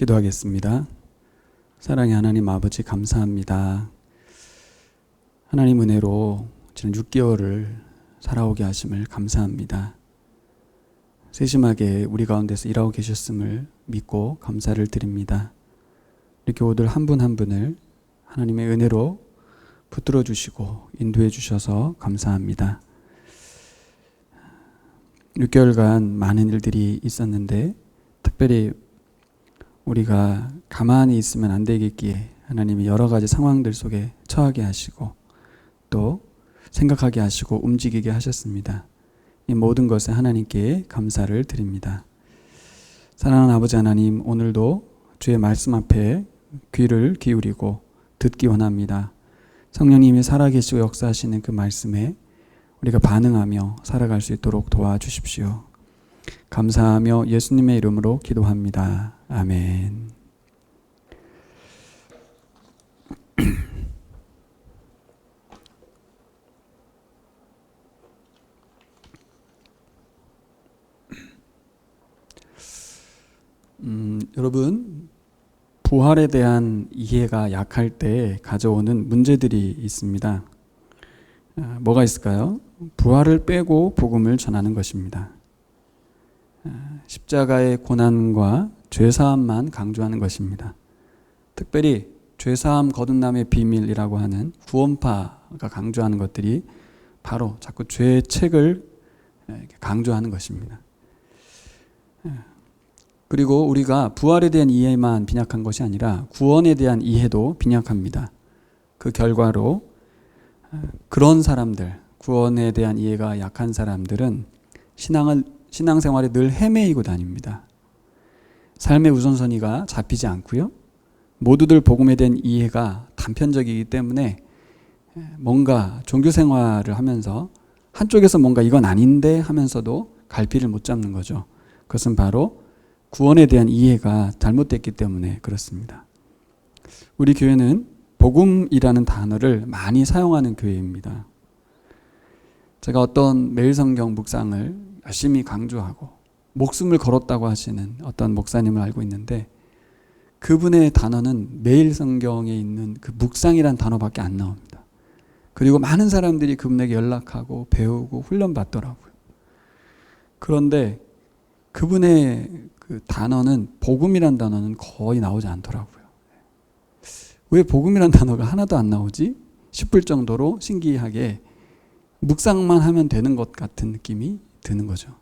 기도하겠습니다. 사랑의 하나님 아버지 감사합니다. 하나님 은혜로 지난 6개월을 살아오게 하심을 감사합니다. 세심하게 우리 가운데서 일하고 계셨음을 믿고 감사를 드립니다. 우리 교우들 한 분 한 분을 하나님의 은혜로 붙들어 주시고 인도해 주셔서 감사합니다. 6개월간 많은 일들이 있었는데 특별히 우리가 가만히 있으면 안 되겠기에 하나님이 여러 가지 상황들 속에 처하게 하시고 또 생각하게 하시고 움직이게 하셨습니다. 이 모든 것에 하나님께 감사를 드립니다. 사랑하는 아버지 하나님, 오늘도 주의 말씀 앞에 귀를 기울이고 듣기 원합니다. 성령님이 살아계시고 역사하시는 그 말씀에 우리가 반응하며 살아갈 수 있도록 도와주십시오. 감사하며 예수님의 이름으로 기도합니다. 아멘. 여러분, 부활에 대한 이해가 약할 때 가져오는 문제들이 있습니다. 뭐가 있을까요? 부활을 빼고 복음을 전하는 것입니다. 십자가의 고난과 죄사함만 강조하는 것입니다. 특별히 죄사함 거듭남의 비밀이라고 하는 구원파가 강조하는 것들이 바로 자꾸 죄의 책을 강조하는 것입니다. 그리고 우리가 부활에 대한 이해만 빈약한 것이 아니라 구원에 대한 이해도 빈약합니다. 그 결과로 그런 사람들, 구원에 대한 이해가 약한 사람들은 신앙생활에 늘 헤매이고 다닙니다. 삶의 우선순위가 잡히지 않고요. 모두들 복음에 대한 이해가 단편적이기 때문에 뭔가 종교생활을 하면서 한쪽에서 뭔가 이건 아닌데 하면서도 갈피를 못 잡는 거죠. 그것은 바로 구원에 대한 이해가 잘못됐기 때문에 그렇습니다. 우리 교회는 복음이라는 단어를 많이 사용하는 교회입니다. 제가 어떤 매일 성경 묵상을 열심히 강조하고 목숨을 걸었다고 하시는 어떤 목사님을 알고 있는데 그분의 단어는 매일 성경에 있는 그 묵상이란 단어밖에 안 나옵니다. 그리고 많은 사람들이 그분에게 연락하고 배우고 훈련받더라고요. 그런데 그분의 그 단어는 복음이란 단어는 거의 나오지 않더라고요. 왜 복음이란 단어가 하나도 안 나오지? 싶을 정도로 신기하게 묵상만 하면 되는 것 같은 느낌이 드는 거죠.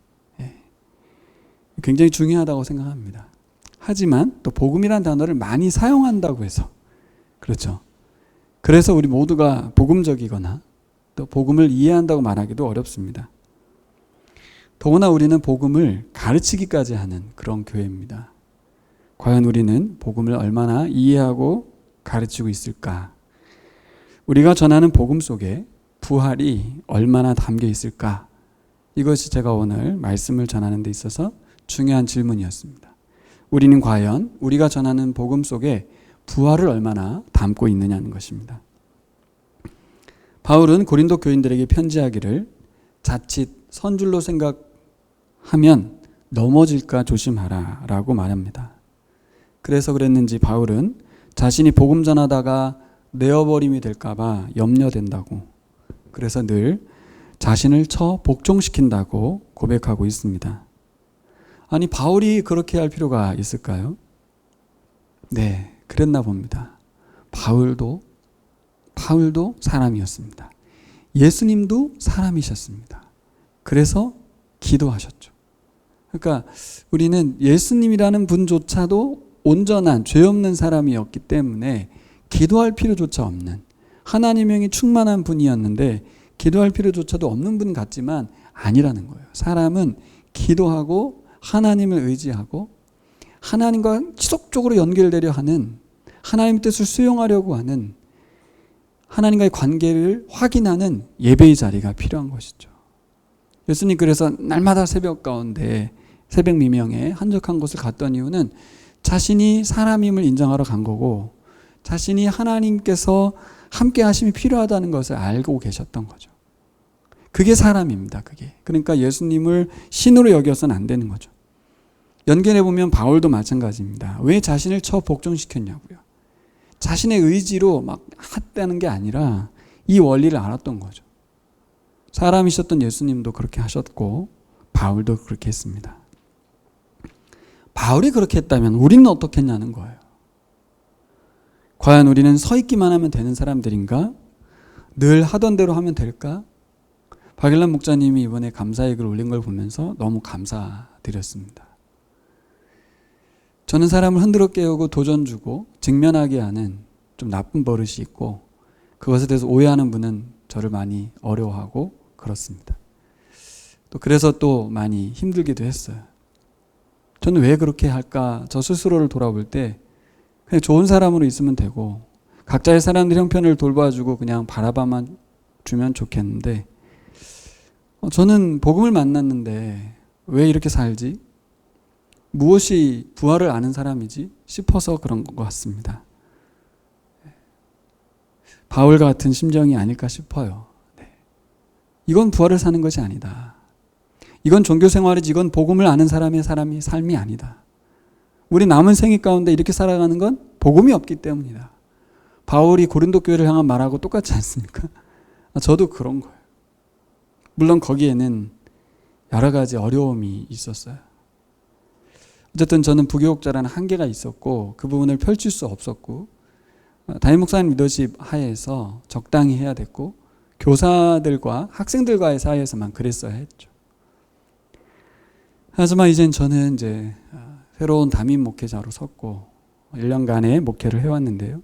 굉장히 중요하다고 생각합니다. 하지만 또 복음이란 단어를 많이 사용한다고 해서 그렇죠. 그래서 우리 모두가 복음적이거나 또 복음을 이해한다고 말하기도 어렵습니다. 더구나 우리는 복음을 가르치기까지 하는 그런 교회입니다. 과연 우리는 복음을 얼마나 이해하고 가르치고 있을까? 우리가 전하는 복음 속에 부활이 얼마나 담겨 있을까? 이것이 제가 오늘 말씀을 전하는 데 있어서 중요한 질문이었습니다. 우리는 과연 우리가 전하는 복음 속에 부활을 얼마나 담고 있느냐는 것입니다. 바울은 고린도 교인들에게 편지하기를 자칫 선줄로 생각하면 넘어질까 조심하라 라고 말합니다. 그래서 그랬는지 바울은 자신이 복음 전하다가 내어버림이 될까봐 염려된다고, 그래서 늘 자신을 복종시킨다고 고백하고 있습니다. 아니, 바울이 그렇게 할 필요가 있을까요? 네, 그랬나 봅니다. 바울도 사람이었습니다. 예수님도 사람이셨습니다. 그래서 기도하셨죠. 그러니까 우리는 예수님이라는 분조차도 온전한 죄 없는 사람이었기 때문에 기도할 필요조차 없는, 하나님의 영이 충만한 분이었는데 기도할 필요조차도 없는 분 같지만 아니라는 거예요. 사람은 기도하고 하나님을 의지하고 하나님과 지속적으로 연결되려 하는, 하나님의 뜻을 수용하려고 하는, 하나님과의 관계를 확인하는 예배의 자리가 필요한 것이죠. 예수님 그래서 날마다 새벽 가운데 새벽 미명에 한적한 곳을 갔던 이유는 자신이 사람임을 인정하러 간 거고 자신이 하나님께서 함께 하심이 필요하다는 것을 알고 계셨던 거죠. 그게 사람입니다. 그게. 그러니까 예수님을 신으로 여겨서는 안 되는 거죠. 연결해 보면 바울도 마찬가지입니다. 왜 자신을 복종시켰냐고요. 자신의 의지로 막 했다는 게 아니라 이 원리를 알았던 거죠. 사람이셨던 예수님도 그렇게 하셨고 바울도 그렇게 했습니다. 바울이 그렇게 했다면 우리는 어떻게 했냐는 거예요. 과연 우리는 서 있기만 하면 되는 사람들인가? 늘 하던 대로 하면 될까? 박일남 목사님이 이번에 감사의 글 올린 걸 보면서 너무 감사드렸습니다. 저는 사람을 흔들어 깨우고 도전 주고 직면하게 하는 좀 나쁜 버릇이 있고 그것에 대해서 오해하는 분은 저를 많이 어려워하고 그렇습니다. 또 그래서 또 많이 힘들기도 했어요. 저는 왜 그렇게 할까? 저 스스로를 돌아볼 때 그냥 좋은 사람으로 있으면 되고 각자의 사람들 형편을 돌봐주고 그냥 바라봐만 주면 좋겠는데 저는 복음을 만났는데 왜 이렇게 살지? 무엇이 부활을 아는 사람이지? 싶어서 그런 것 같습니다. 바울 같은 심정이 아닐까 싶어요. 이건 부활을 사는 것이 아니다. 이건 종교생활이지 이건 복음을 아는 사람의 삶이 아니다. 우리 남은 생애 가운데 이렇게 살아가는 건 복음이 없기 때문이다. 바울이 고린도 교회를 향한 말하고 똑같지 않습니까? 저도 그런 거예요. 물론 거기에는 여러 가지 어려움이 있었어요. 어쨌든 저는 부교육자라는 한계가 있었고 그 부분을 펼칠 수 없었고 담임 목사님 리더십 하에서 적당히 해야 됐고 교사들과 학생들과의 사이에서만 그랬어야 했죠. 하지만 이젠 저는 이제 새로운 담임 목회자로 섰고 1년간의 목회를 해왔는데요.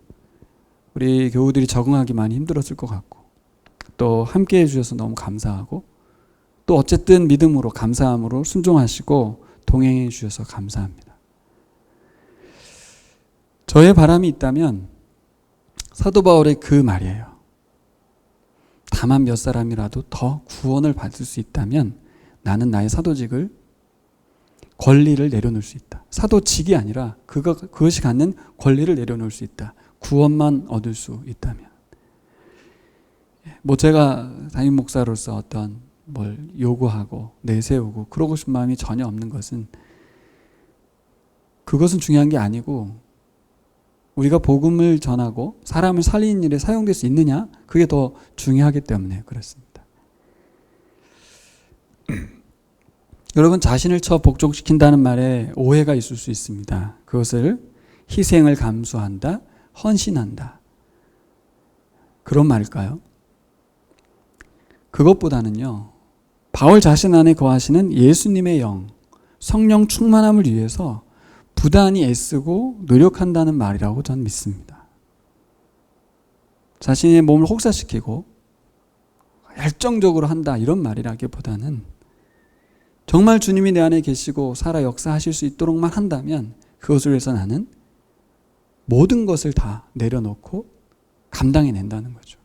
우리 교우들이 적응하기 많이 힘들었을 것 같고 또 함께 해주셔서 너무 감사하고 또 어쨌든 믿음으로 감사함으로 순종하시고 동행해 주셔서 감사합니다. 저의 바람이 있다면 사도 바울의 그 말이에요. 다만 몇 사람이라도 더 구원을 받을 수 있다면 나는 나의 사도직을 권리를 내려놓을 수 있다. 사도직이 아니라 그것이 갖는 권리를 내려놓을 수 있다. 구원만 얻을 수 있다면. 제가 담임 목사로서 어떤 뭘 요구하고 내세우고 그러고 싶은 마음이 전혀 없는 것은 그것은 중요한 게 아니고 우리가 복음을 전하고 사람을 살리는 일에 사용될 수 있느냐 그게 더 중요하기 때문에 그렇습니다. 여러분 자신을 복종시킨다는 말에 오해가 있을 수 있습니다. 그것을 희생을 감수한다, 헌신한다 그런 말일까요? 그것보다는요 바울 자신 안에 거하시는 예수님의 영, 성령 충만함을 위해서 부단히 애쓰고 노력한다는 말이라고 저는 믿습니다. 자신의 몸을 혹사시키고 열정적으로 한다 이런 말이라기보다는 정말 주님이 내 안에 계시고 살아 역사하실 수 있도록만 한다면 그것을 위해서 나는 모든 것을 다 내려놓고 감당해낸다는 거죠.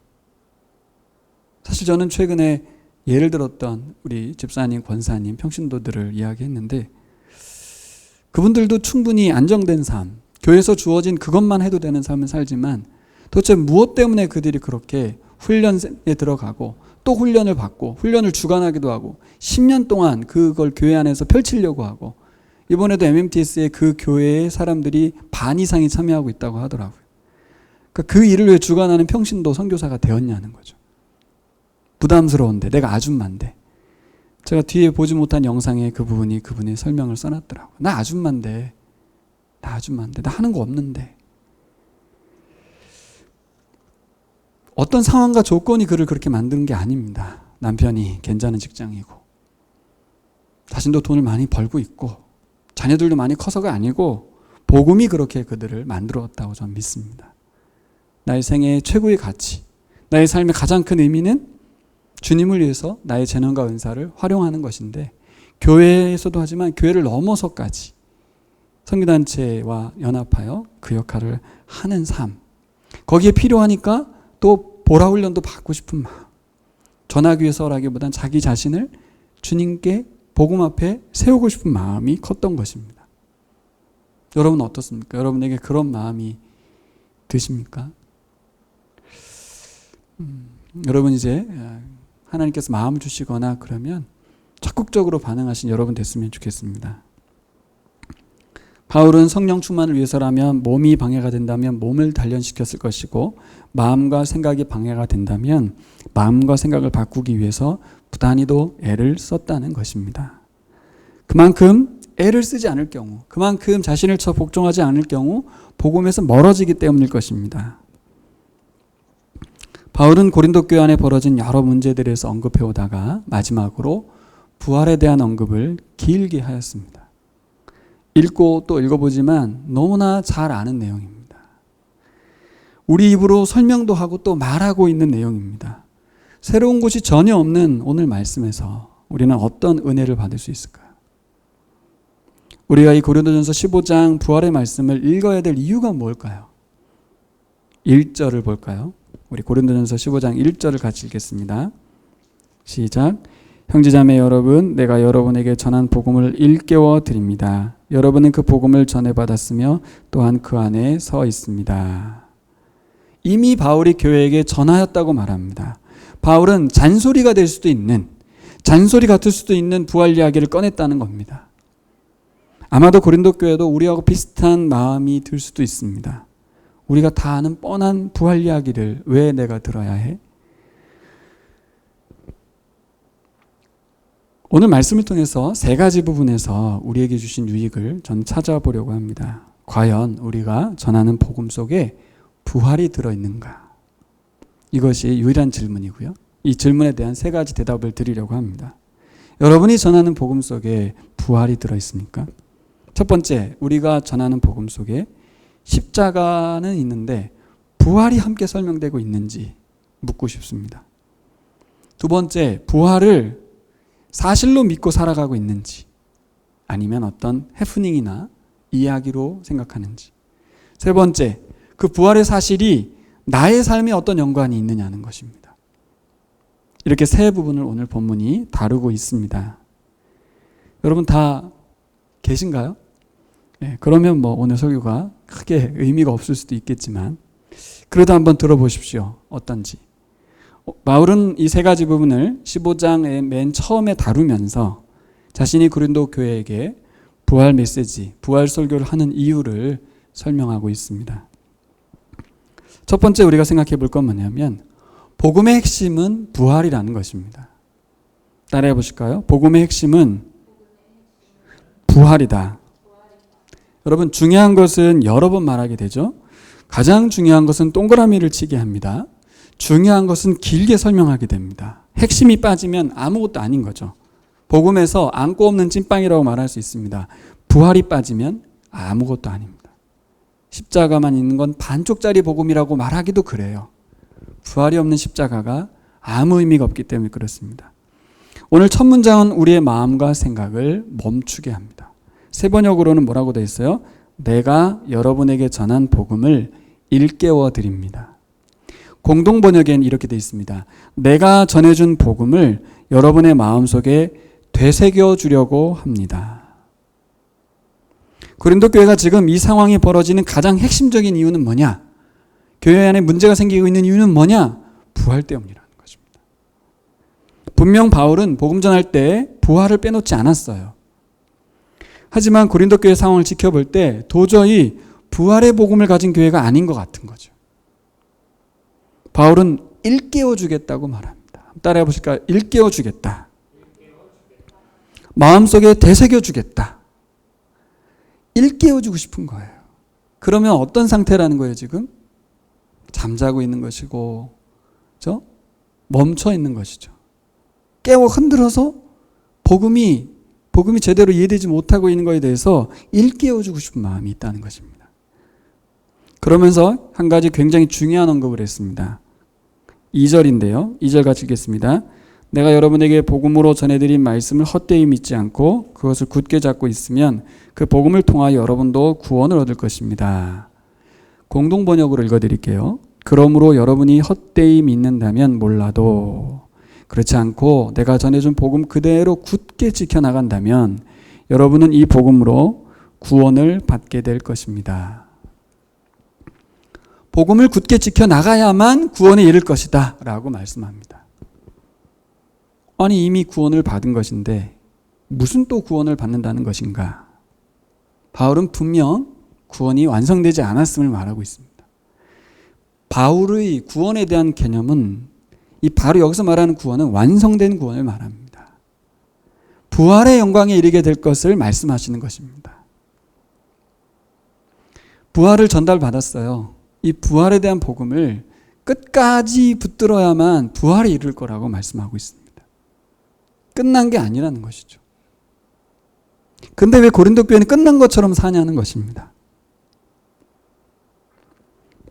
사실 저는 최근에 예를 들었던 우리 집사님, 권사님, 평신도들을 이야기했는데 그분들도 충분히 안정된 삶, 교회에서 주어진 그것만 해도 되는 삶을 살지만 도대체 무엇 때문에 그들이 그렇게 훈련에 들어가고 또 훈련을 받고 훈련을 주관하기도 하고 10년 동안 그걸 교회 안에서 펼치려고 하고 이번에도 MMTS에 그 교회의 사람들이 반 이상이 참여하고 있다고 하더라고요. 그러니까 그 일을 왜 주관하는 평신도 선교사가 되었냐는 거죠. 부담스러운데 내가 아줌마인데 제가 뒤에 보지 못한 영상에 그 부분이 그분의 설명을 써놨더라고요. 나 아줌마인데 나 하는 거 없는데 어떤 상황과 조건이 그를 그렇게 만드는 게 아닙니다. 남편이 괜찮은 직장이고 자신도 돈을 많이 벌고 있고 자녀들도 많이 커서가 아니고 복음이 그렇게 그들을 만들었다고 저는 믿습니다. 나의 생애의 최고의 가치, 나의 삶의 가장 큰 의미는 주님을 위해서 나의 재능과 은사를 활용하는 것인데 교회에서도 하지만 교회를 넘어서까지 선교단체와 연합하여 그 역할을 하는 삶, 거기에 필요하니까 또 보라훈련도 받고 싶은 마음, 전하기 위해서라기보단 자기 자신을 주님께 복음 앞에 세우고 싶은 마음이 컸던 것입니다. 여러분 어떻습니까? 여러분에게 그런 마음이 드십니까? 여러분 이제 하나님께서 마음을 주시거나 그러면 적극적으로 반응하신 여러분 됐으면 좋겠습니다. 바울은 성령 충만을 위해서라면 몸이 방해가 된다면 몸을 단련시켰을 것이고 마음과 생각이 방해가 된다면 마음과 생각을 바꾸기 위해서 부단히도 애를 썼다는 것입니다. 그만큼 애를 쓰지 않을 경우, 그만큼 자신을 쳐 복종하지 않을 경우 복음에서 멀어지기 때문일 것입니다. 바울은 고린도 교회 안에 벌어진 여러 문제들에 대해서 언급해 오다가 마지막으로 부활에 대한 언급을 길게 하였습니다. 읽고 또 읽어보지만 너무나 잘 아는 내용입니다. 우리 입으로 설명도 하고 또 말하고 있는 내용입니다. 새로운 곳이 전혀 없는 오늘 말씀에서 우리는 어떤 은혜를 받을 수 있을까요? 우리가 이 고린도전서 15장 부활의 말씀을 읽어야 될 이유가 뭘까요? 1절을 볼까요? 우리 고린도전서 15장 1절을 같이 읽겠습니다. 시작. 형제자매 여러분, 내가 여러분에게 전한 복음을 일깨워 드립니다. 여러분은 그 복음을 전해받았으며 또한 그 안에 서 있습니다. 이미 바울이 교회에게 전하였다고 말합니다. 바울은 잔소리가 될 수도 있는, 잔소리 같을 수도 있는 부활 이야기를 꺼냈다는 겁니다. 아마도 고린도 교회도 우리하고 비슷한 마음이 들 수도 있습니다. 우리가 다 아는 뻔한 부활 이야기를 왜 내가 들어야 해? 오늘 말씀을 통해서 세 가지 부분에서 우리에게 주신 유익을 전 찾아보려고 합니다. 과연 우리가 전하는 복음 속에 부활이 들어있는가? 이것이 유일한 질문이고요. 이 질문에 대한 세 가지 대답을 드리려고 합니다. 여러분이 전하는 복음 속에 부활이 들어있습니까? 첫 번째, 우리가 전하는 복음 속에 십자가는 있는데 부활이 함께 설명되고 있는지 묻고 싶습니다. 두 번째, 부활을 사실로 믿고 살아가고 있는지 아니면 어떤 해프닝이나 이야기로 생각하는지. 세 번째, 그 부활의 사실이 나의 삶에 어떤 연관이 있느냐는 것입니다. 이렇게 세 부분을 오늘 본문이 다루고 있습니다. 여러분 다 계신가요? 네, 그러면 오늘 설교가 크게 의미가 없을 수도 있겠지만 그래도 한번 들어보십시오. 어떤지. 바울은 이 세 가지 부분을 15장의 맨 처음에 다루면서 자신이 고린도 교회에게 부활 메시지, 부활 설교를 하는 이유를 설명하고 있습니다. 첫 번째 우리가 생각해 볼 건 뭐냐면 복음의 핵심은 부활이라는 것입니다. 따라해 보실까요? 복음의 핵심은 부활이다. 여러분 중요한 것은 여러 번 말하게 되죠. 가장 중요한 것은 동그라미를 치게 합니다. 중요한 것은 길게 설명하게 됩니다. 핵심이 빠지면 아무것도 아닌 거죠. 복음에서 안고 없는 찐빵이라고 말할 수 있습니다. 부활이 빠지면 아무것도 아닙니다. 십자가만 있는 건 반쪽짜리 복음이라고 말하기도 그래요. 부활이 없는 십자가가 아무 의미가 없기 때문에 그렇습니다. 오늘 첫 문장은 우리의 마음과 생각을 멈추게 합니다. 세 번역으로는 뭐라고 되어 있어요? 내가 여러분에게 전한 복음을 일깨워 드립니다. 공동 번역에는 이렇게 되어 있습니다. 내가 전해준 복음을 여러분의 마음속에 되새겨 주려고 합니다. 고린도 교회가 지금 이 상황이 벌어지는 가장 핵심적인 이유는 뭐냐? 교회 안에 문제가 생기고 있는 이유는 뭐냐? 부활 때문이라는 것입니다. 분명 바울은 복음 전할 때 부활을 빼놓지 않았어요. 하지만 고린도 교회 상황을 지켜볼 때 도저히 부활의 복음을 가진 교회가 아닌 것 같은 거죠. 바울은 일깨워 주겠다고 말합니다. 따라해 보실까요? 일깨워 주겠다. 마음속에 되새겨 주겠다. 일깨워 주고 싶은 거예요. 그러면 어떤 상태라는 거예요, 지금? 잠자고 있는 것이고, 그렇죠? 멈춰 있는 것이죠. 깨워 흔들어서 복음이 제대로 이해되지 못하고 있는 것에 대해서 일깨워 주고 싶은 마음이 있다는 것입니다. 그러면서 한 가지 굉장히 중요한 언급을 했습니다. 2절인데요. 2절 같이 읽겠습니다. 내가 여러분에게 복음으로 전해드린 말씀을 헛되이 믿지 않고 그것을 굳게 잡고 있으면 그 복음을 통하여 여러분도 구원을 얻을 것입니다. 공동 번역으로 읽어드릴게요. 그러므로 여러분이 헛되이 믿는다면 몰라도 그렇지 않고 내가 전해준 복음 그대로 굳게 지켜나간다면 여러분은 이 복음으로 구원을 받게 될 것입니다. 복음을 굳게 지켜나가야만 구원에 이를 것이다 라고 말씀합니다. 아니 이미 구원을 받은 것인데 무슨 또 구원을 받는다는 것인가? 바울은 분명 구원이 완성되지 않았음을 말하고 있습니다. 바울의 구원에 대한 개념은 바로 여기서 말하는 구원은 완성된 구원을 말합니다. 부활의 영광에 이르게 될 것을 말씀하시는 것입니다. 부활을 전달받았어요. 이 부활에 대한 복음을 끝까지 붙들어야만 부활에 이를 거라고 말씀하고 있습니다. 끝난 게 아니라는 것이죠. 근데 왜 고린도 교회는 끝난 것처럼 사냐는 것입니다.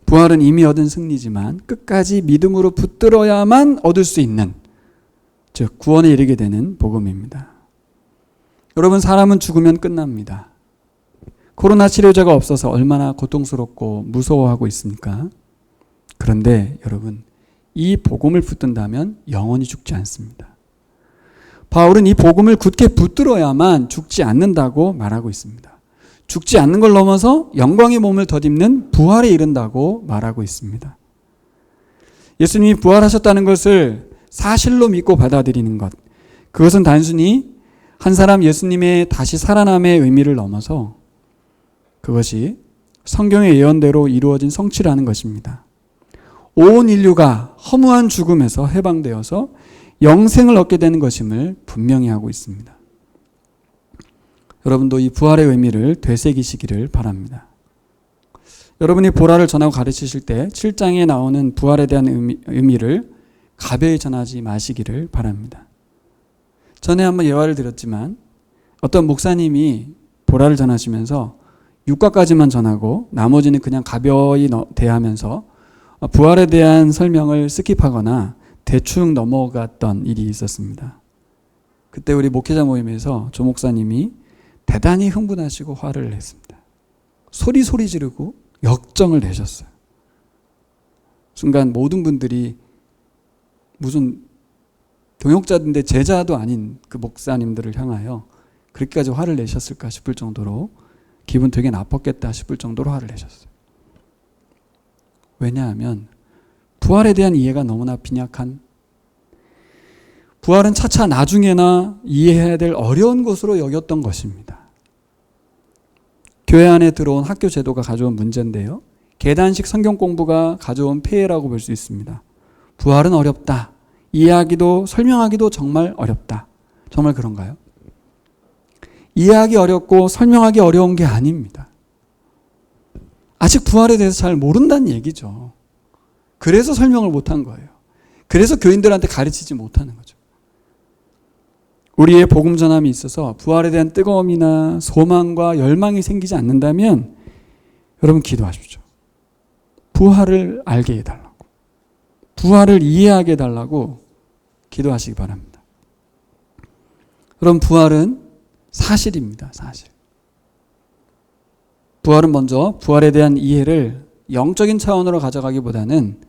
부활은 이미 얻은 승리지만 끝까지 믿음으로 붙들어야만 얻을 수 있는, 즉 구원에 이르게 되는 복음입니다. 여러분, 사람은 죽으면 끝납니다. 코로나 치료제가 없어서 얼마나 고통스럽고 무서워하고 있습니까? 그런데 여러분, 이 복음을 붙든다면 영원히 죽지 않습니다. 바울은 이 복음을 굳게 붙들어야만 죽지 않는다고 말하고 있습니다. 죽지 않는 걸 넘어서 영광의 몸을 덧입는 부활에 이른다고 말하고 있습니다. 예수님이 부활하셨다는 것을 사실로 믿고 받아들이는 것, 그것은 단순히 한 사람 예수님의 다시 살아남의 의미를 넘어서 그것이 성경의 예언대로 이루어진 성취라는 것입니다. 온 인류가 허무한 죽음에서 해방되어서 영생을 얻게 되는 것임을 분명히 하고 있습니다. 여러분도 이 부활의 의미를 되새기시기를 바랍니다. 여러분이 보라를 전하고 가르치실 때 7장에 나오는 부활에 대한 의미를 가벼이 전하지 마시기를 바랍니다. 전에 한번 예화를 드렸지만 어떤 목사님이 보라를 전하시면서 6과까지만 전하고 나머지는 그냥 가벼이 대하면서 부활에 대한 설명을 스킵하거나 대충 넘어갔던 일이 있었습니다. 그때 우리 목회자 모임에서 조 목사님이 대단히 흥분하시고 화를 냈습니다. 소리 지르고 역정을 내셨어요. 순간 모든 분들이 무슨 동역자인데 제자도 아닌 그 목사님들을 향하여 그렇게까지 화를 내셨을까 싶을 정도로, 기분 되게 나빴겠다 싶을 정도로 화를 내셨어요. 왜냐하면 부활에 대한 이해가 너무나 빈약한, 부활은 차차 나중에나 이해해야 될 어려운 것으로 여겼던 것입니다. 교회 안에 들어온 학교 제도가 가져온 문제인데요, 계단식 성경 공부가 가져온 폐해라고 볼 수 있습니다. 부활은 어렵다. 이해하기도 설명하기도 정말 어렵다. 정말 그런가요? 이해하기 어렵고 설명하기 어려운 게 아닙니다. 아직 부활에 대해서 잘 모른다는 얘기죠. 그래서 설명을 못한 거예요. 그래서 교인들한테 가르치지 못하는 거죠. 우리의 복음 전함이 있어서 부활에 대한 뜨거움이나 소망과 열망이 생기지 않는다면 여러분 기도하십시오. 부활을 알게 해달라고, 부활을 이해하게 해달라고 기도하시기 바랍니다. 여러분, 부활은 사실입니다. 사실. 부활은 먼저 부활에 대한 이해를 영적인 차원으로 가져가기보다는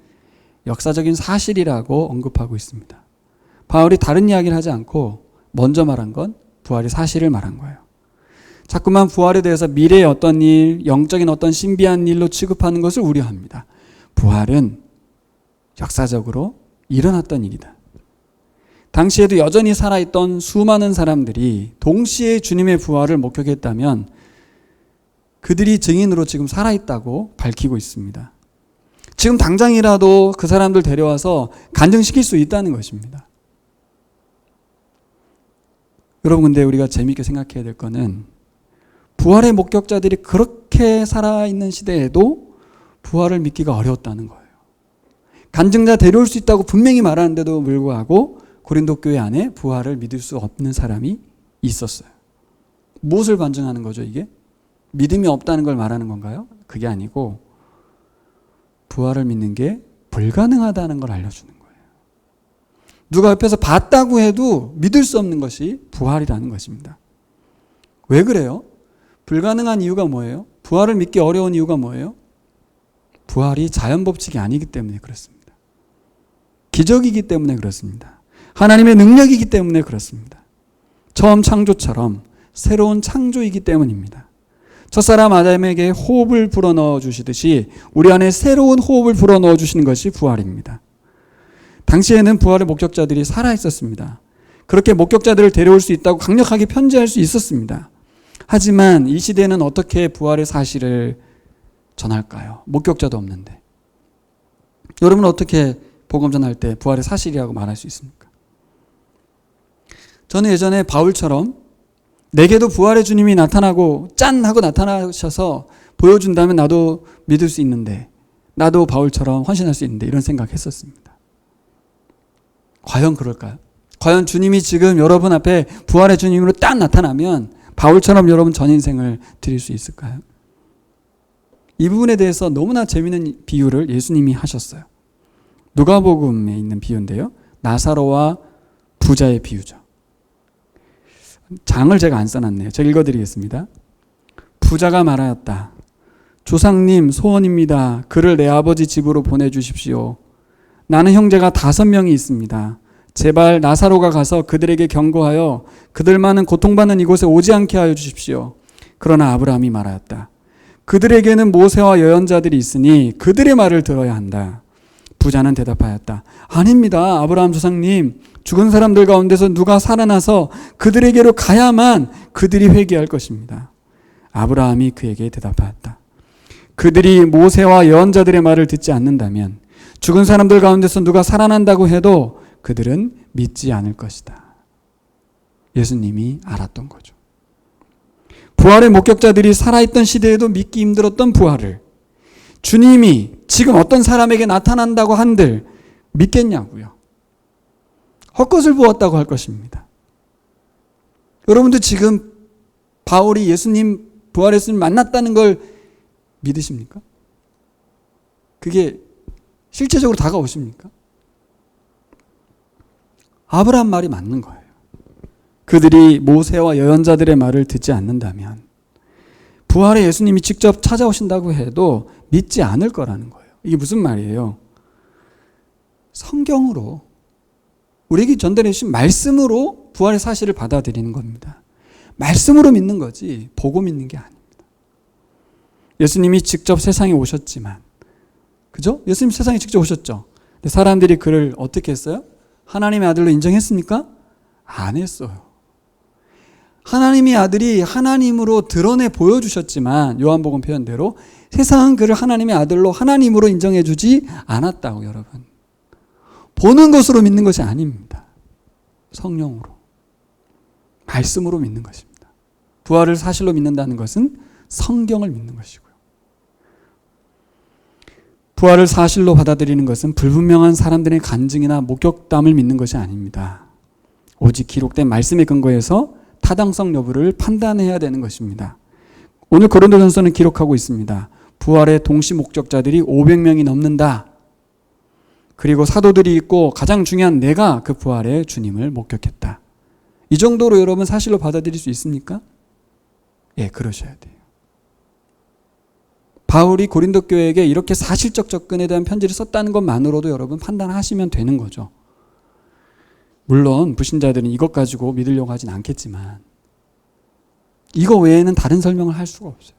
역사적인 사실이라고 언급하고 있습니다. 바울이 다른 이야기를 하지 않고 먼저 말한 건 부활의 사실을 말한 거예요. 자꾸만 부활에 대해서 미래의 어떤 일, 영적인 어떤 신비한 일로 취급하는 것을 우려합니다. 부활은 역사적으로 일어났던 일이다. 당시에도 여전히 살아있던 수많은 사람들이 동시에 주님의 부활을 목격했다면 그들이 증인으로 지금 살아있다고 밝히고 있습니다. 지금 당장이라도 그 사람들 데려와서 간증시킬 수 있다는 것입니다. 여러분, 근데 우리가 재미있게 생각해야 될 거는 부활의 목격자들이 그렇게 살아있는 시대에도 부활을 믿기가 어려웠다는 거예요. 간증자 데려올 수 있다고 분명히 말하는데도 불구하고 고린도 교회 안에 부활을 믿을 수 없는 사람이 있었어요. 무엇을 반증하는 거죠, 이게? 믿음이 없다는 걸 말하는 건가요? 그게 아니고 부활을 믿는 게 불가능하다는 걸 알려주는 거예요. 누가 옆에서 봤다고 해도 믿을 수 없는 것이 부활이라는 것입니다. 왜 그래요? 불가능한 이유가 뭐예요? 부활을 믿기 어려운 이유가 뭐예요? 부활이 자연 법칙이 아니기 때문에 그렇습니다. 기적이기 때문에 그렇습니다. 하나님의 능력이기 때문에 그렇습니다. 처음 창조처럼 새로운 창조이기 때문입니다. 첫사람 아담에게 호흡을 불어넣어 주시듯이 우리 안에 새로운 호흡을 불어넣어 주시는 것이 부활입니다. 당시에는 부활의 목격자들이 살아있었습니다. 그렇게 목격자들을 데려올 수 있다고 강력하게 편지할 수 있었습니다. 하지만 이 시대는 어떻게 부활의 사실을 전할까요? 목격자도 없는데. 여러분은 어떻게 복음 전할 때 부활의 사실이라고 말할 수 있습니까? 저는 예전에 바울처럼 내게도 부활의 주님이 나타나고 짠 하고 나타나셔서 보여준다면 나도 믿을 수 있는데, 나도 바울처럼 헌신할 수 있는데, 이런 생각했었습니다. 과연 그럴까요? 과연 주님이 지금 여러분 앞에 부활의 주님으로 딱 나타나면 바울처럼 여러분 전 인생을 드릴 수 있을까요? 이 부분에 대해서 너무나 재미있는 비유를 예수님이 하셨어요. 누가복음에 있는 비유인데요. 나사로와 부자의 비유죠. 장을 제가 안 써놨네요. 제가 읽어드리겠습니다. 부자가 말하였다. 조상님 소원입니다. 그를 내 아버지 집으로 보내주십시오. 나는 형제가 5명이 있습니다. 제발 나사로가 가서 그들에게 경고하여 그들만은 고통받는 이곳에 오지 않게 하여 주십시오. 그러나 아브라함이 말하였다. 그들에게는 모세와 예언자들이 있으니 그들의 말을 들어야 한다. 부자는 대답하였다. 아닙니다. 아브라함 조상님, 죽은 사람들 가운데서 누가 살아나서 그들에게로 가야만 그들이 회개할 것입니다. 아브라함이 그에게 대답하였다. 그들이 모세와 예언자들의 말을 듣지 않는다면 죽은 사람들 가운데서 누가 살아난다고 해도 그들은 믿지 않을 것이다. 예수님이 알았던 거죠. 부활의 목격자들이 살아있던 시대에도 믿기 힘들었던 부활을 주님이 지금 어떤 사람에게 나타난다고 한들 믿겠냐고요. 헛것을 보았다고 할 것입니다. 여러분도 지금 바울이 예수님, 부활의 예수님 만났다는 걸 믿으십니까? 그게 실제적으로 다가오십니까? 아브라함 말이 맞는 거예요. 그들이 모세와 예언자들의 말을 듣지 않는다면 부활의 예수님이 직접 찾아오신다고 해도 믿지 않을 거라는 거예요. 이게 무슨 말이에요? 성경으로 우리에게 전달해 주신 말씀으로 부활의 사실을 받아들이는 겁니다. 말씀으로 믿는 거지 보고 믿는 게 아닙니다. 예수님이 직접 세상에 오셨지만, 그죠? 예수님 세상에 직접 오셨죠. 근데 사람들이 그를 어떻게 했어요? 하나님의 아들로 인정했습니까? 안 했어요. 하나님의 아들이 하나님으로 드러내 보여주셨지만 요한복음 표현대로 세상은 그를 하나님의 아들로 하나님으로 인정해 주지 않았다고. 여러분, 보는 것으로 믿는 것이 아닙니다. 성령으로, 말씀으로 믿는 것입니다. 부활을 사실로 믿는다는 것은 성경을 믿는 것이고요. 부활을 사실로 받아들이는 것은 불분명한 사람들의 간증이나 목격담을 믿는 것이 아닙니다. 오직 기록된 말씀에 근거해서 타당성 여부를 판단해야 되는 것입니다. 오늘 고린도전서는 기록하고 있습니다. 부활의 동시 목격자들이 500명이 넘는다. 그리고 사도들이 있고 가장 중요한 내가 그 부활의 주님을 목격했다. 이 정도로 여러분 사실로 받아들일 수 있습니까? 예, 그러셔야 돼요. 바울이 고린도 교회에게 이렇게 사실적 접근에 대한 편지를 썼다는 것만으로도 여러분 판단하시면 되는 거죠. 물론 불신자들은 이것 가지고 믿으려고 하진 않겠지만 이거 외에는 다른 설명을 할 수가 없어요.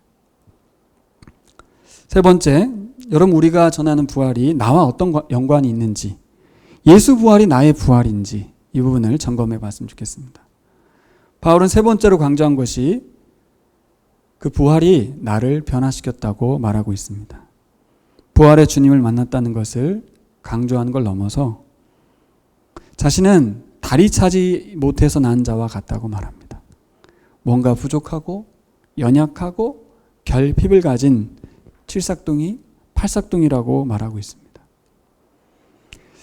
세 번째, 여러분 우리가 전하는 부활이 나와 어떤 연관이 있는지, 예수 부활이 나의 부활인지 이 부분을 점검해 봤으면 좋겠습니다. 바울은 세 번째로 강조한 것이 그 부활이 나를 변화시켰다고 말하고 있습니다. 부활의 주님을 만났다는 것을 강조하는 걸 넘어서 자신은 다리 차지 못해서 난 자와 같다고 말합니다. 뭔가 부족하고 연약하고 결핍을 가진 칠삭둥이, 팔삭둥이라고 말하고 있습니다.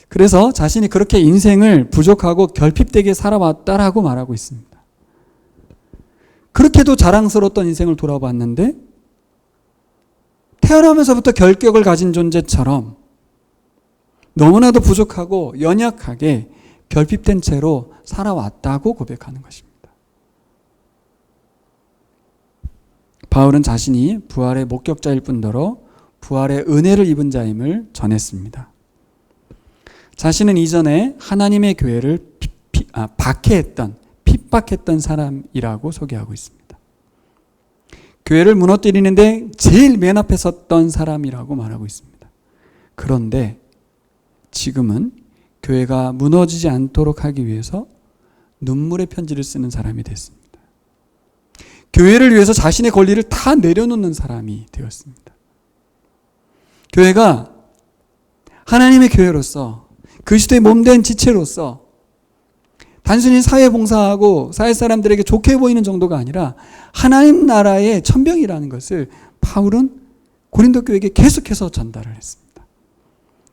그래서 자신이 그렇게 인생을 부족하고 결핍되게 살아왔다라고 말하고 있습니다. 그렇게도 자랑스러웠던 인생을 돌아봤는데 태어나면서부터 결격을 가진 존재처럼 너무나도 부족하고 연약하게 결핍된 채로 살아왔다고 고백하는 것입니다. 바울은 자신이 부활의 목격자일 뿐더러 부활의 은혜를 입은 자임을 전했습니다. 자신은 이전에 하나님의 교회를 박해했던, 핍박했던 사람이라고 소개하고 있습니다. 교회를 무너뜨리는데 제일 맨 앞에 섰던 사람이라고 말하고 있습니다. 그런데 지금은 교회가 무너지지 않도록 하기 위해서 눈물의 편지를 쓰는 사람이 됐습니다. 교회를 위해서 자신의 권리를 다 내려놓는 사람이 되었습니다. 교회가 하나님의 교회로서 그리스도의 몸된 지체로서 단순히 사회 봉사하고 사회 사람들에게 좋게 보이는 정도가 아니라 하나님 나라의 천병이라는 것을 바울은 고린도 교회에게 계속해서 전달을 했습니다.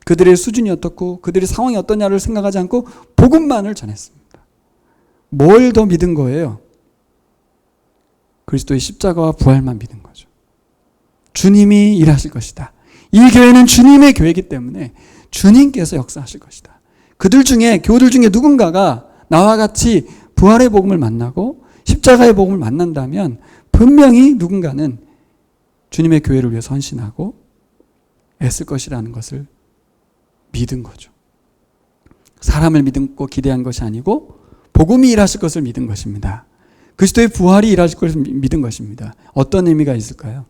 그들의 수준이 어떻고 그들의 상황이 어떠냐를 생각하지 않고 복음만을 전했습니다. 뭘 더 믿은 거예요? 그리스도의 십자가와 부활만 믿은 거죠. 주님이 일하실 것이다. 이 교회는 주님의 교회이기 때문에 주님께서 역사하실 것이다. 그들 중에 교우들 중에 누군가가 나와 같이 부활의 복음을 만나고 십자가의 복음을 만난다면 분명히 누군가는 주님의 교회를 위해 헌신하고 애쓸 것이라는 것을 믿은 거죠. 사람을 믿고 기대한 것이 아니고 복음이 일하실 것을 믿은 것입니다. 그리스도의 부활이 일하실 것을 믿은 것입니다. 어떤 의미가 있을까요?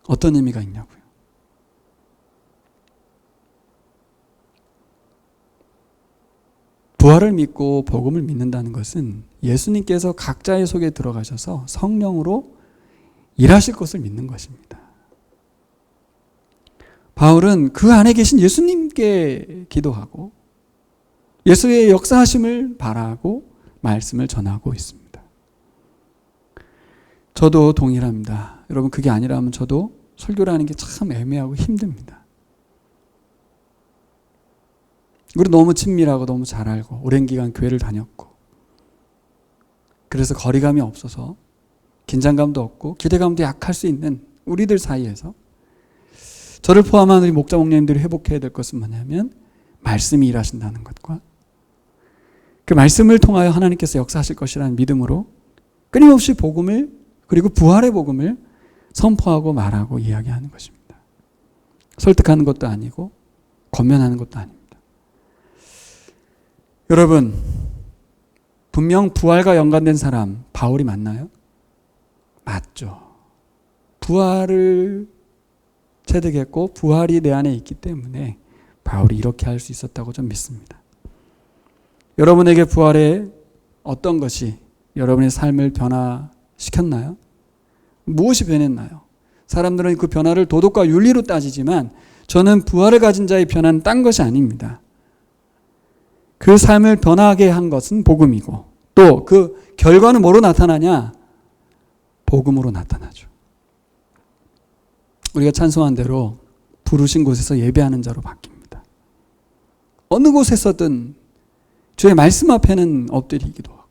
어떤 의미가 있냐고요? 부활을 믿고 복음을 믿는다는 것은 예수님께서 각자의 속에 들어가셔서 성령으로 일하실 것을 믿는 것입니다. 바울은 그 안에 계신 예수님께 기도하고 예수의 역사하심을 바라고 말씀을 전하고 있습니다. 저도 동일합니다. 여러분, 그게 아니라면 저도 설교를 하는 게 참 애매하고 힘듭니다. 우리 너무 친밀하고 너무 잘 알고 오랜 기간 교회를 다녔고 그래서 거리감이 없어서 긴장감도 없고 기대감도 약할 수 있는 우리들 사이에서 저를 포함한 우리 목자 목녀님들이 회복해야 될 것은 뭐냐면 말씀이 일하신다는 것과 그 말씀을 통하여 하나님께서 역사하실 것이라는 믿음으로 끊임없이 복음을 그리고 부활의 복음을 선포하고 말하고 이야기하는 것입니다. 설득하는 것도 아니고 권면하는 것도 아닙니다. 여러분, 분명 부활과 연관된 사람 바울이 맞나요? 맞죠. 부활을 체득했고 부활이 내 안에 있기 때문에 바울이 이렇게 할 수 있었다고 좀 믿습니다. 여러분에게 부활의 어떤 것이 여러분의 삶을 변화시켰나요? 무엇이 변했나요? 사람들은 그 변화를 도덕과 윤리로 따지지만 저는 부활을 가진 자의 변화는 딴 것이 아닙니다. 그 삶을 변하게 한 것은 복음이고 또 그 결과는 뭐로 나타나냐? 복음으로 나타나죠. 우리가 찬송한 대로 부르신 곳에서 예배하는 자로 바뀝니다. 어느 곳에서든 주의 말씀 앞에는 엎드리기도 하고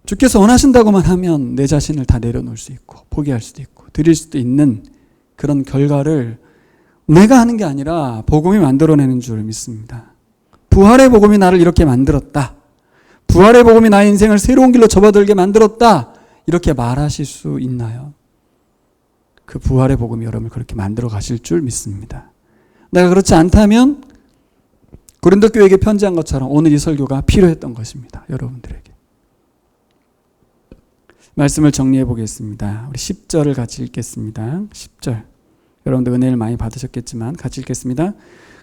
주께서 원하신다고만 하면 내 자신을 다 내려놓을 수 있고 포기할 수도 있고 드릴 수도 있는 그런 결과를 내가 하는 게 아니라 복음이 만들어내는 줄 믿습니다. 부활의 복음이 나를 이렇게 만들었다. 부활의 복음이 나의 인생을 새로운 길로 접어들게 만들었다. 이렇게 말하실 수 있나요? 그 부활의 복음이 여러분을 그렇게 만들어 가실 줄 믿습니다. 내가 그렇지 않다면 고린도 교회에게 편지한 것처럼 오늘 이 설교가 필요했던 것입니다. 여러분들에게. 말씀을 정리해 보겠습니다. 우리 10절을 같이 읽겠습니다. 10절. 여러분들 은혜를 많이 받으셨겠지만 같이 읽겠습니다.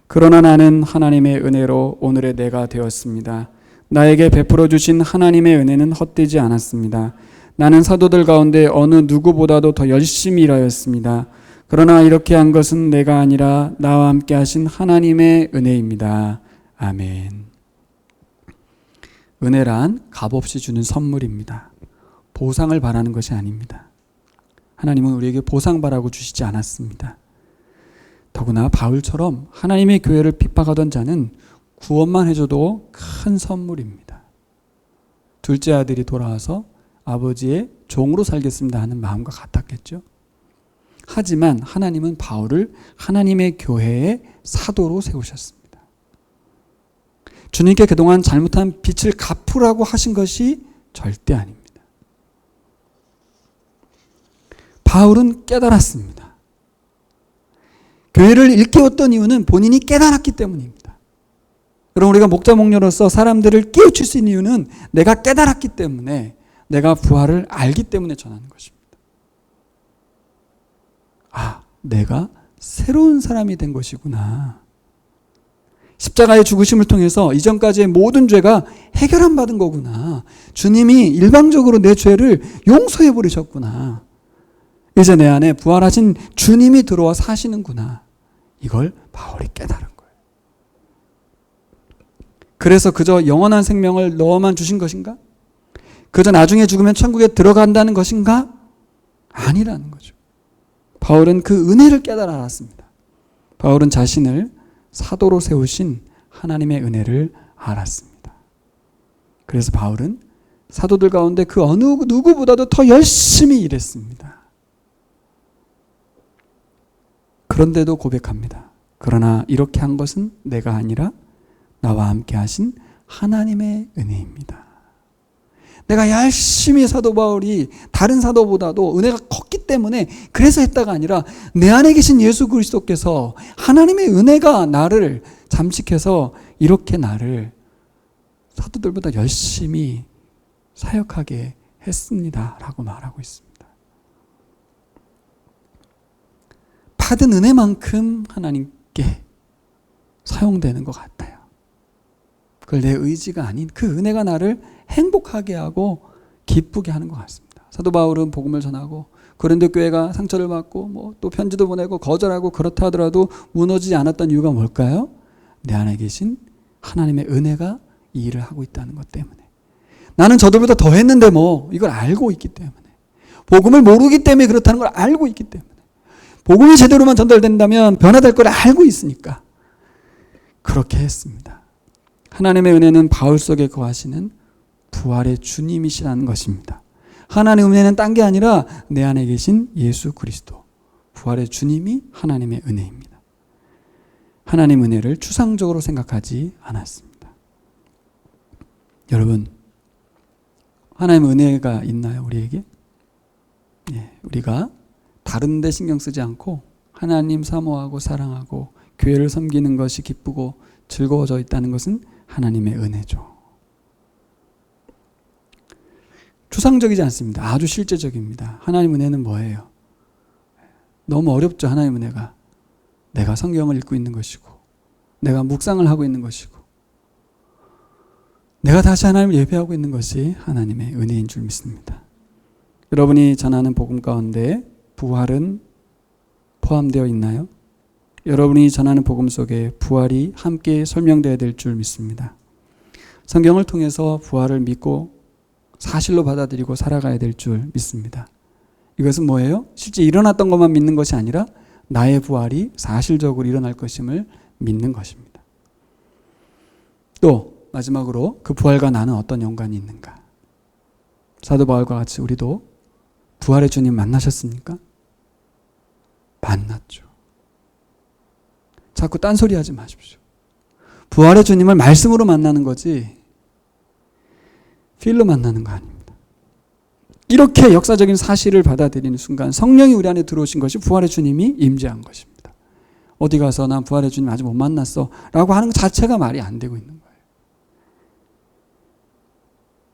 그러나 나는 하나님의 은혜로 오늘의 내가 되었습니다. 나에게 베풀어 주신 하나님의 은혜는 헛되지 않았습니다. 나는 사도들 가운데 어느 누구보다도 더 열심히 일하였습니다. 그러나 이렇게 한 것은 내가 아니라 나와 함께 하신 하나님의 은혜입니다. 아멘. 은혜란 값없이 주는 선물입니다. 보상을 바라는 것이 아닙니다. 하나님은 우리에게 보상 바라고 주시지 않았습니다. 더구나 바울처럼 하나님의 교회를 핍박하던 자는 구원만 해줘도 큰 선물입니다. 둘째 아들이 돌아와서 아버지의 종으로 살겠습니다 하는 마음과 같았겠죠. 하지만 하나님은 바울을 하나님의 교회의 사도로 세우셨습니다. 주님께 그동안 잘못한 빚을 갚으라고 하신 것이 절대 아닙니다. 바울은 깨달았습니다. 교회를 일깨웠던 이유는 본인이 깨달았기 때문입니다. 여러분, 우리가 목자 목녀로서 사람들을 깨우칠 수 있는 이유는 내가 깨달았기 때문에, 내가 부활을 알기 때문에 전하는 것입니다. 아, 내가 새로운 사람이 된 것이구나. 십자가의 죽으심을 통해서 이전까지의 모든 죄가 해결 안 받은 거구나. 주님이 일방적으로 내 죄를 용서해 버리셨구나. 이제 내 안에 부활하신 주님이 들어와 사시는구나. 이걸 바울이 깨달은 거예요. 그래서 그저 영원한 생명을 너만 주신 것인가? 그저 나중에 죽으면 천국에 들어간다는 것인가? 아니라는 거죠. 바울은 그 은혜를 깨달아 알았습니다. 바울은 자신을 사도로 세우신 하나님의 은혜를 알았습니다. 그래서 바울은 사도들 가운데 그 어느 누구보다도 더 열심히 일했습니다. 그런데도 고백합니다. 그러나 이렇게 한 것은 내가 아니라 나와 함께 하신 하나님의 은혜입니다. 내가 열심히 사도 바울이 다른 사도보다도 은혜가 컸기 때문에 그래서 했다가 아니라 내 안에 계신 예수 그리스도께서 하나님의 은혜가 나를 잠식해서 이렇게 나를 사도들보다 열심히 사역하게 했습니다. 라고 말하고 있습니다. 받은 은혜만큼 하나님께 사용되는 것 같아요. 그걸 내 의지가 아닌 그 은혜가 나를 행복하게 하고 기쁘게 하는 것 같습니다. 사도 바울은 복음을 전하고 고린도 교회가 상처를 받고 또 편지도 보내고 거절하고 그렇다 하더라도 무너지지 않았던 이유가 뭘까요? 내 안에 계신 하나님의 은혜가 이 일을 하고 있다는 것 때문에. 나는 저들보다 더 했는데 이걸 알고 있기 때문에. 복음을 모르기 때문에 그렇다는 걸 알고 있기 때문에. 복음이 제대로만 전달된다면 변화될 걸 알고 있으니까 그렇게 했습니다. 하나님의 은혜는 바울 속에 거하시는 부활의 주님이시라는 것입니다. 하나님의 은혜는 딴 게 아니라 내 안에 계신 예수 그리스도, 부활의 주님이 하나님의 은혜입니다. 하나님의 은혜를 추상적으로 생각하지 않았습니다. 여러분, 하나님의 은혜가 있나요, 우리에게? 우리가 다른 데 신경 쓰지 않고 하나님 사모하고 사랑하고 교회를 섬기는 것이 기쁘고 즐거워져 있다는 것은 하나님의 은혜죠. 추상적이지 않습니다. 아주 실제적입니다. 하나님 은혜는 뭐예요? 너무 어렵죠. 하나님 은혜가. 내가 성경을 읽고 있는 것이고 내가 묵상을 하고 있는 것이고 내가 다시 하나님을 예배하고 있는 것이 하나님의 은혜인 줄 믿습니다. 여러분이 전하는 복음 가운데 부활은 포함되어 있나요? 여러분이 전하는 복음 속에 부활이 함께 설명되어야 될 줄 믿습니다. 성경을 통해서 부활을 믿고 사실로 받아들이고 살아가야 될 줄 믿습니다. 이것은 뭐예요? 실제 일어났던 것만 믿는 것이 아니라 나의 부활이 사실적으로 일어날 것임을 믿는 것입니다. 또 마지막으로 그 부활과 나는 어떤 연관이 있는가? 사도 바울과 같이 우리도 부활의 주님 만나셨습니까? 만났죠. 자꾸 딴소리 하지 마십시오. 부활의 주님을 말씀으로 만나는 거지 필로 만나는 거 아닙니다. 이렇게 역사적인 사실을 받아들이는 순간 성령이 우리 안에 들어오신 것이 부활의 주님이 임재한 것입니다. 어디 가서 난 부활의 주님 아직 못 만났어 라고 하는 것 자체가 말이 안 되고 있는 거예요.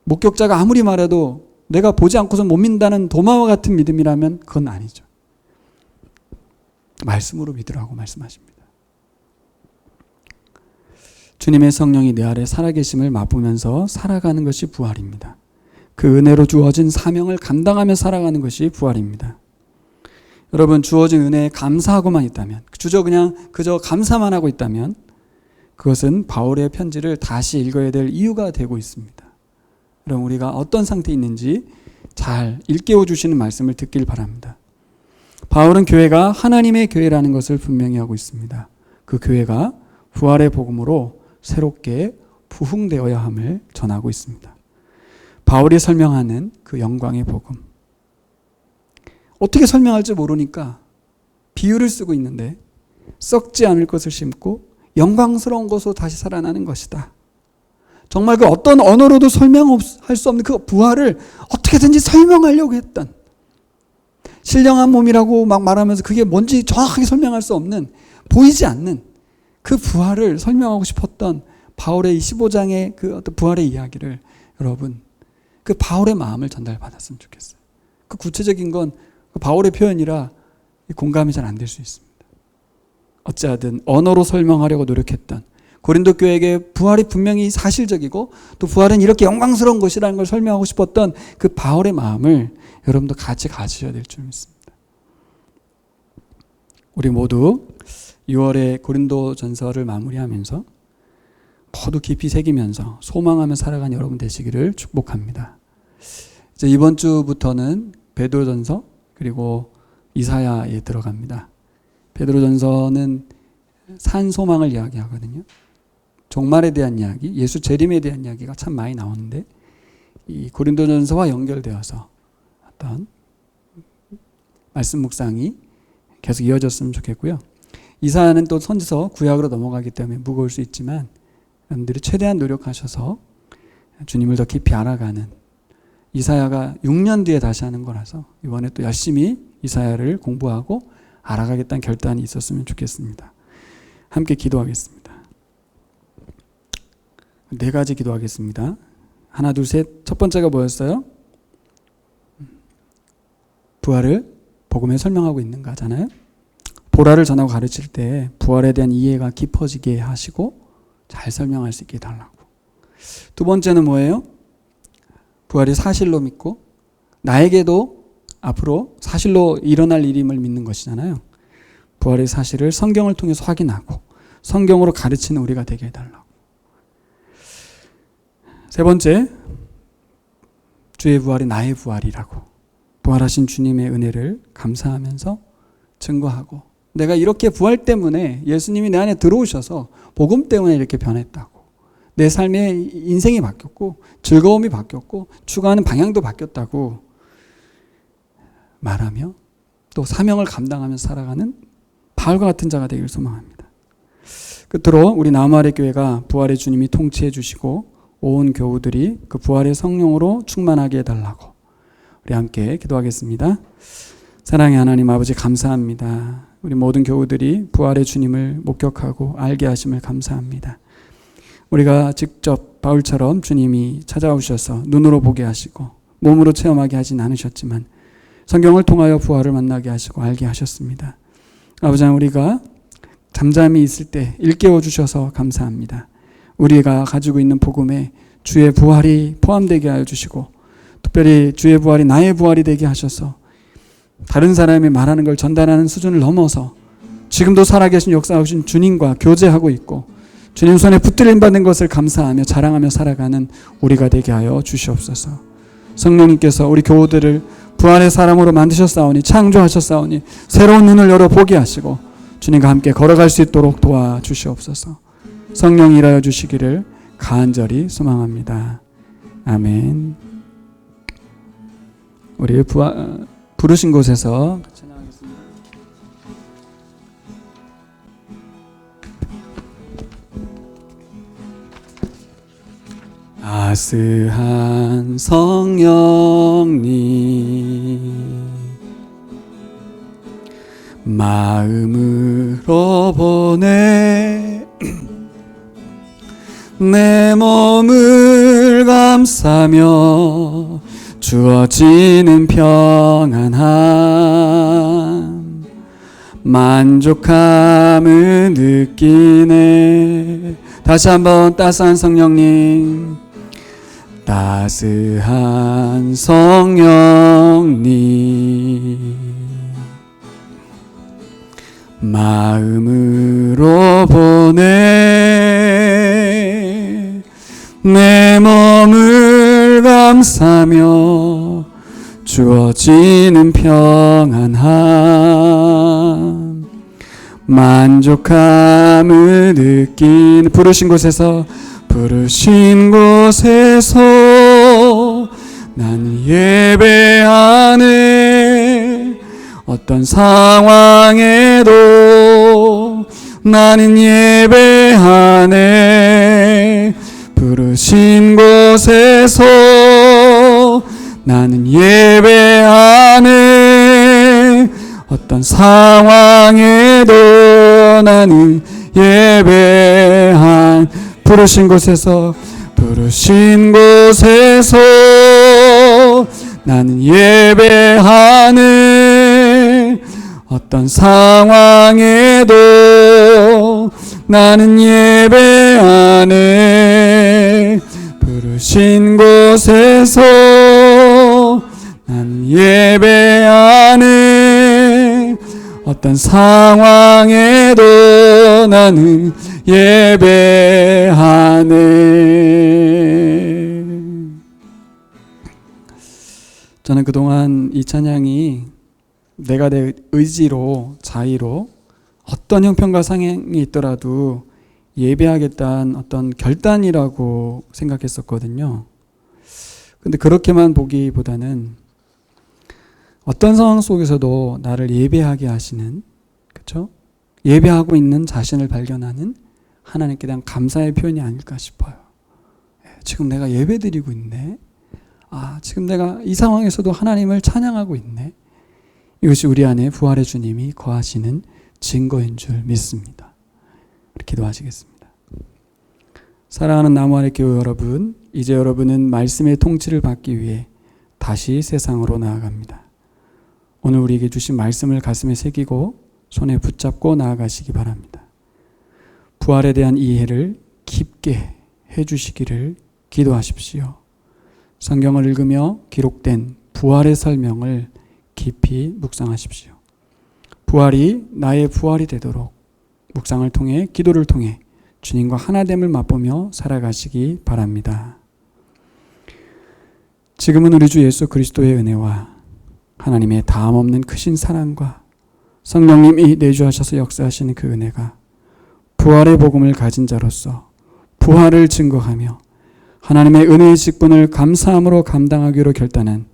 목격자가 아무리 말해도 내가 보지 않고서 못 믿는다는 도마와 같은 믿음이라면 그건 아니죠. 말씀으로 믿으라고 말씀하십니다. 주님의 성령이 내 안에 살아계심을 맛보면서 살아가는 것이 부활입니다. 그 은혜로 주어진 사명을 감당하며 살아가는 것이 부활입니다. 여러분, 주어진 은혜에 감사하고만 있다면, 그저 감사만 하고 있다면 그것은 바울의 편지를 다시 읽어야 될 이유가 되고 있습니다. 그럼 우리가 어떤 상태에 있는지 잘 일깨워 주시는 말씀을 듣길 바랍니다. 바울은 교회가 하나님의 교회라는 것을 분명히 하고 있습니다. 그 교회가 부활의 복음으로 새롭게 부흥되어야 함을 전하고 있습니다. 바울이 설명하는 그 영광의 복음. 어떻게 설명할지 모르니까 비유를 쓰고 있는데 썩지 않을 것을 심고 영광스러운 것으로 다시 살아나는 것이다. 정말 그 어떤 언어로도 설명할 수 없는 그 부활을 어떻게든지 설명하려고 했던 신령한 몸이라고 막 말하면서 그게 뭔지 정확하게 설명할 수 없는 보이지 않는 그 부활을 설명하고 싶었던 바울의 이 15장의 그 어떤 부활의 이야기를 여러분 그 바울의 마음을 전달받았으면 좋겠어요. 그 구체적인 건 바울의 표현이라 공감이 잘 안 될 수 있습니다. 어찌하든 언어로 설명하려고 노력했던 고린도 교회에게 부활이 분명히 사실적이고 또 부활은 이렇게 영광스러운 것이라는 걸 설명하고 싶었던 그 바울의 마음을 여러분도 같이 가지셔야 될 줄 믿습니다. 우리 모두 6월에 고린도 전서를 마무리하면서 모두 깊이 새기면서 소망하며 살아가는 여러분 되시기를 축복합니다. 이제 이번 주부터는 베드로전서 그리고 이사야에 들어갑니다. 베드로전서는 산 소망을 이야기하거든요. 종말에 대한 이야기, 예수 재림에 대한 이야기가 참 많이 나오는데 이 고린도전서와 연결되어서 어떤 말씀 묵상이 계속 이어졌으면 좋겠고요. 이사야는 또 선지서 구약으로 넘어가기 때문에 무거울 수 있지만 여러분들이 최대한 노력하셔서 주님을 더 깊이 알아가는, 이사야가 6년 뒤에 다시 하는 거라서 이번에 또 열심히 이사야를 공부하고 알아가겠다는 결단이 있었으면 좋겠습니다. 함께 기도하겠습니다. 4가지 기도하겠습니다. 하나, 둘, 셋. 첫 번째가 뭐였어요? 부활을 복음에 설명하고 있는가잖아요. 보라를 전하고 가르칠 때 부활에 대한 이해가 깊어지게 하시고 잘 설명할 수 있게 해달라고. 두 번째는 뭐예요? 부활이 사실로 믿고 나에게도 앞으로 사실로 일어날 일임을 믿는 것이잖아요. 부활의 사실을 성경을 통해서 확인하고 성경으로 가르치는 우리가 되게 해달라고. 세 번째, 주의 부활이 나의 부활이라고. 부활하신 주님의 은혜를 감사하면서 증거하고, 내가 이렇게 부활 때문에 예수님이 내 안에 들어오셔서 복음 때문에 이렇게 변했다고, 내 삶의 인생이 바뀌었고 즐거움이 바뀌었고 추구하는 방향도 바뀌었다고 말하며 또 사명을 감당하면서 살아가는 바울과 같은 자가 되기를 소망합니다. 끝으로 우리 나무아래 교회가 부활의 주님이 통치해 주시고 온 교우들이 그 부활의 성령으로 충만하게 해달라고 우리 함께 기도하겠습니다. 사랑의 하나님 아버지, 감사합니다. 우리 모든 교우들이 부활의 주님을 목격하고 알게 하심을 감사합니다. 우리가 직접 바울처럼 주님이 찾아오셔서 눈으로 보게 하시고 몸으로 체험하게 하진 않으셨지만 성경을 통하여 부활을 만나게 하시고 알게 하셨습니다. 아버지, 우리가 잠잠히 있을 때 일깨워 주셔서 감사합니다. 우리가 가지고 있는 복음에 주의 부활이 포함되게 하여 주시고 특별히 주의 부활이 나의 부활이 되게 하셔서 다른 사람이 말하는 걸 전달하는 수준을 넘어서 지금도 살아계신 역사하신 주님과 교제하고 있고 주님 손에 붙들림 받는 것을 감사하며 자랑하며 살아가는 우리가 되게 하여 주시옵소서. 성령님께서 우리 교우들을 부활의 사람으로 만드셨사오니, 창조하셨사오니 새로운 눈을 열어 보게 하시고 주님과 함께 걸어갈 수 있도록 도와주시옵소서. 성령이 일하여 주시기를 간절히 소망합니다. 아멘. 우리 부르신 곳에서 같이 나가겠습니다. 아스한 성령님 마음으로 보내 내 몸을 감싸며 주어지는 평안함 만족함을 느끼네. 다시 한번 따스한 성령님, 따스한 성령님 마음으로 보내 내 몸을 감싸며 주어지는 평안함 만족함을 느낀 부르신 곳에서 난 예배하네. 어떤 상황에도 나는 예배하네. 부르신 곳에서 나는 예배하네. 어떤 상황에도 나는 예배한 부르신 곳에서 나는 예배하네. 어떤 상황에도 나는 예배하네. 예배하네. 부르신 곳에서 난 예배하네. 어떤 상황에도 나는 예배하네. 저는 그동안 이 찬양이 내가 내 의지로, 자의로 어떤 형편과 상황이 있더라도 예배하겠다는 어떤 결단이라고 생각했었거든요. 근데 그렇게만 보기보다는 어떤 상황 속에서도 나를 예배하게 하시는, 그렇죠? 예배하고 있는 자신을 발견하는 하나님께 대한 감사의 표현이 아닐까 싶어요. 지금 내가 예배드리고 있네. 지금 내가 이 상황에서도 하나님을 찬양하고 있네. 이것이 우리 안에 부활의 주님이 거하시는 증거인 줄 믿습니다. 기도하시겠습니다. 사랑하는 나무아래 교회 여러분, 이제 여러분은 말씀의 통치를 받기 위해 다시 세상으로 나아갑니다. 오늘 우리에게 주신 말씀을 가슴에 새기고 손에 붙잡고 나아가시기 바랍니다. 부활에 대한 이해를 깊게 해주시기를 기도하십시오. 성경을 읽으며 기록된 부활의 설명을 깊이 묵상하십시오. 부활이 나의 부활이 되도록 묵상을 통해, 기도를 통해 주님과 하나됨을 맛보며 살아가시기 바랍니다. 지금은 우리 주 예수 그리스도의 은혜와 하나님의 다함없는 크신 사랑과 성령님이 내주하셔서 역사하시는 그 은혜가 부활의 복음을 가진 자로서 부활을 증거하며 하나님의 은혜의 직분을 감사함으로 감당하기로 결단한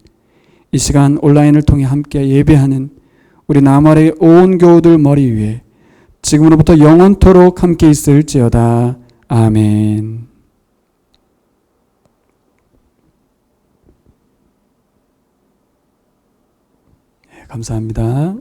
이 시간 온라인을 통해 함께 예배하는 우리 나무아래 온 교우들 머리 위에 지금으로부터 영원토록 함께 있을지어다. 아멘. 감사합니다.